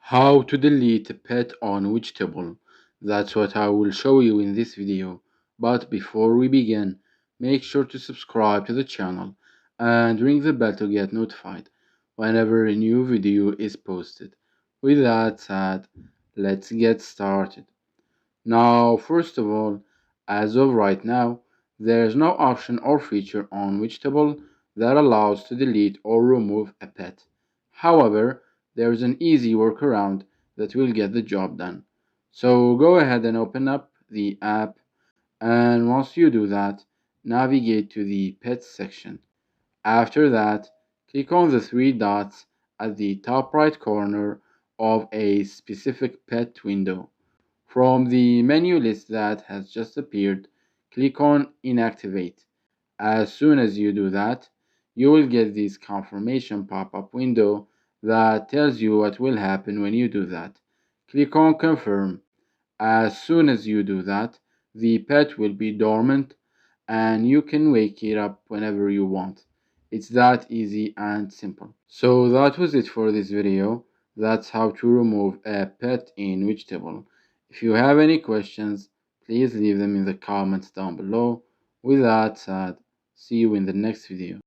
How to delete a pet on Widgetable. That's what I will show you in this video. But before we begin, make sure to subscribe to the channel and ring the bell to get notified whenever a new video is posted. With that said, let's get started. Now, first of all, as of right now, there is no option or feature on Widgetable that allows to delete or remove a pet. However, there is an easy workaround that will get the job done. So go ahead and open up the app, and once you do that, navigate to the Pets section. After that, click on the three dots at the top right corner of a specific pet window. From the menu list that has just appeared, click on Inactivate. As soon as you do that, you will get this confirmation pop-up window that tells you what will happen when you do that. Click on Confirm. As soon as you do that, the pet will be dormant and you can wake it up whenever you want. It's that easy and simple. So that was it for this video. That's how to remove a pet in Widgetable. If you have any questions, please leave them in the comments down below. With that said, see you in the next video.